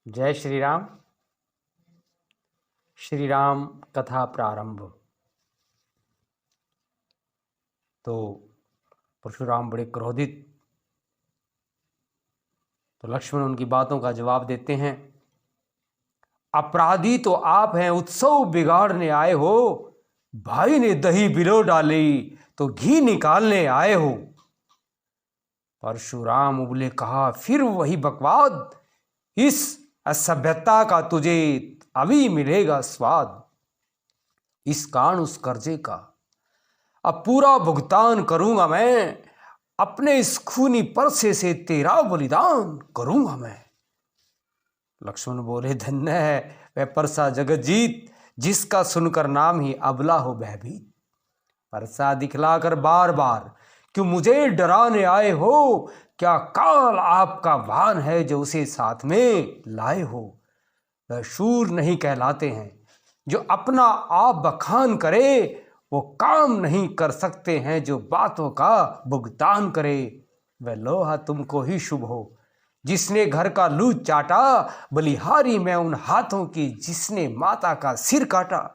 जय श्री राम। श्री राम कथा प्रारंभ। तो परशुराम बड़े क्रोधित, तो लक्ष्मण उनकी बातों का जवाब देते हैं। अपराधी तो आप हैं, उत्सव बिगाड़ने आए हो। भाई ने दही बिलो डाली तो घी निकालने आए हो। परशुराम उबले कहा, फिर वही बकवाद, इस असभ्यता का तुझे अभी मिलेगा स्वाद। इस कारण उस कर्जे का अब पूरा भुगतान करूंगा मैं, अपने इस खूनी परसे से तेरा बलिदान करूंगा मैं। लक्ष्मण बोले, धन्य है वह परसा जगतजीत, जिसका सुनकर नाम ही अबला हो भयभीत। परसा दिखलाकर बार बार क्यों मुझे डराने आए हो? क्या काल आपका वाहन है जो उसे साथ में लाए हो? वह शूर नहीं कहलाते हैं जो अपना आप बखान करे, वो काम नहीं कर सकते हैं जो बातों का भुगतान करे। वह लोहा तुमको ही शुभ हो जिसने घर का लूट चाटा, बलिहारी मैं उन हाथों की जिसने माता का सिर काटा।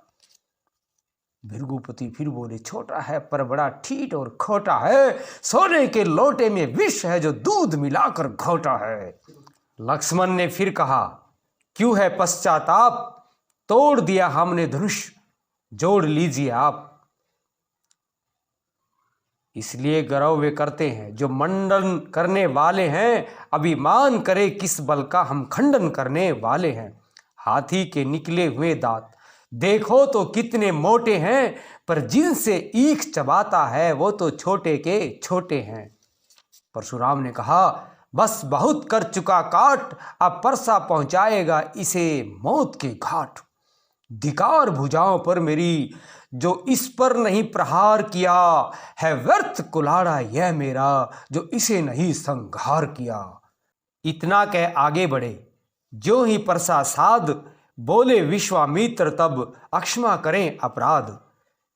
भृगुपति फिर बोले, छोटा है पर बड़ा ठीठ और खोटा है, सोने के लोटे में विष है जो दूध मिलाकर घोटा है। लक्ष्मण ने फिर कहा, क्यों है पश्चाताप, तोड़ दिया हमने धनुष, जोड़ लीजिए आप। इसलिए गौरव वे करते हैं जो मंडन करने वाले हैं, अभिमान करे किस बल का हम खंडन करने वाले हैं। हाथी के निकले हुए दांत देखो तो कितने मोटे हैं, पर जिनसे ईख चबाता है वो तो छोटे के छोटे हैं। परशुराम ने कहा, बस बहुत कर चुका काट, अब परसा पहुंचाएगा इसे मौत के घाट। धिकार भुजाओं पर मेरी, जो इस पर नहीं प्रहार किया, है व्यर्थ कुल्हाड़ा यह मेरा, जो इसे नहीं संहार किया। इतना कह आगे बढ़े, जो ही परसा साध, बोले विश्वामित्र तब अक्षमा करें अपराध।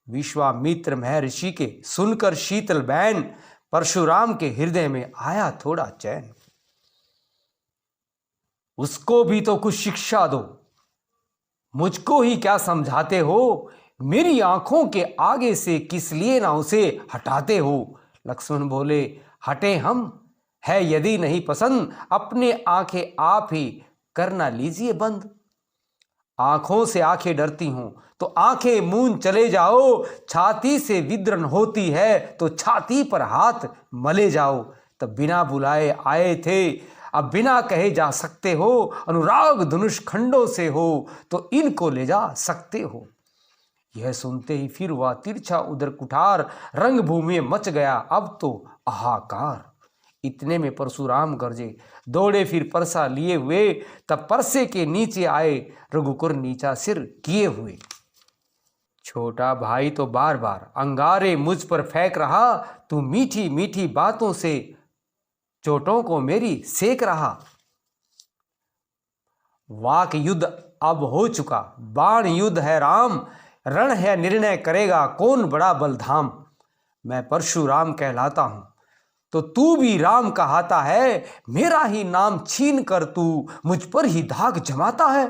विश्वामित्र महर्षि के सुनकर शीतल बैन, परशुराम के हृदय में आया थोड़ा चैन। उसको भी तो कुछ शिक्षा दो, मुझको ही क्या समझाते हो? मेरी आंखों के आगे से किस लिए ना उसे हटाते हो? लक्ष्मण बोले, हटे हम, है यदि नहीं पसंद, अपने आंखें आप ही करना लीजिए बंद। आंखों से आंखें डरती हूं तो आंखें मूंद चले जाओ, छाती से विद्रन होती है तो छाती पर हाथ मले जाओ। तब बिना बुलाए आए थे, अब बिना कहे जा सकते हो, अनुराग धनुष खंडों से हो तो इनको ले जा सकते हो। यह सुनते ही फिर वह तिरछा उधर कुठार, रंगभूमि में मच गया अब तो हाहाकार। इतने में परशुराम गरजे, दौड़े फिर परसा लिए हुए, तब परसे के नीचे आए रघुकुर नीचा सिर किए हुए। छोटा भाई तो बार बार अंगारे मुझ पर फेंक रहा, तू मीठी मीठी बातों से चोटों को मेरी सेक रहा। वाक युद्ध अब हो चुका, बाण युद्ध है राम, रण है निर्णय करेगा कौन बड़ा बलधाम। मैं परशुराम कहलाता हूं तो तू भी राम कहाता है, मेरा ही नाम छीन कर तू मुझ पर ही दाग जमाता है।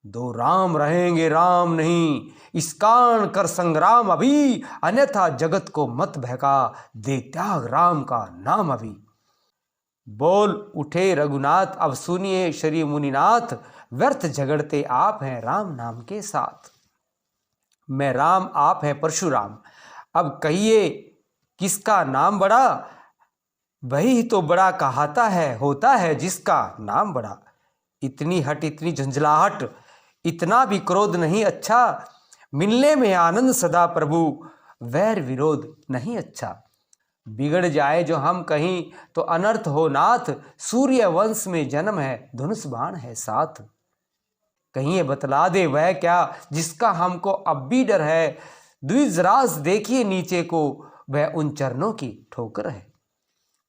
दो राम रहेंगे राम नहीं, इस कारण कर संग्राम अभी, अन्यथा जगत को मत बहका, दे त्याग राम का नाम अभी। बोल उठे रघुनाथ, अब सुनिए श्री मुनिनाथ, व्यर्थ झगड़ते आप हैं राम नाम के साथ। मैं राम, आप हैं परशुराम, अब कहिए किसका नाम बड़ा? वही तो बड़ा कहाता है, होता है जिसका नाम बड़ा। इतनी हट, इतनी झंझलाहट, इतना भी क्रोध नहीं अच्छा, मिलने में आनंद सदा प्रभु, वैर विरोध नहीं अच्छा। बिगड़ जाए जो हम कहीं तो अनर्थ हो नाथ, सूर्य वंश में जन्म है धनुष बाण है साथ। कहीं ये बतला दे वह क्या जिसका हमको अब भी डर है, द्विजराज देखिए नीचे को, वह उन चरणों की ठोकर है।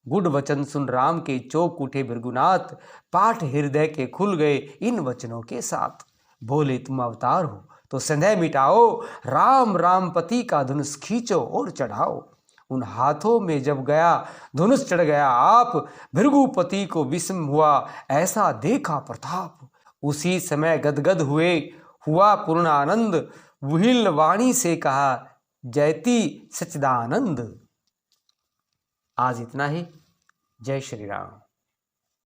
गुड वचन सुन राम के चौक उठे भृगुनाथ, पाठ हृदय के खुल गए इन वचनों के साथ। बोले तुम अवतार हो तो संदेह मिटाओ, राम राम पति का धनुष खींचो और चढ़ाओ। उन हाथों में जब गया धनुष चढ़ गया आप, भृगुपति को विस्म हुआ ऐसा देखा प्रताप। उसी समय गदगद हुआ पूर्ण आनंद, विहिल वाणी से कहा जयति सच्चिदानंद। आज इतना ही। जय श्री राम।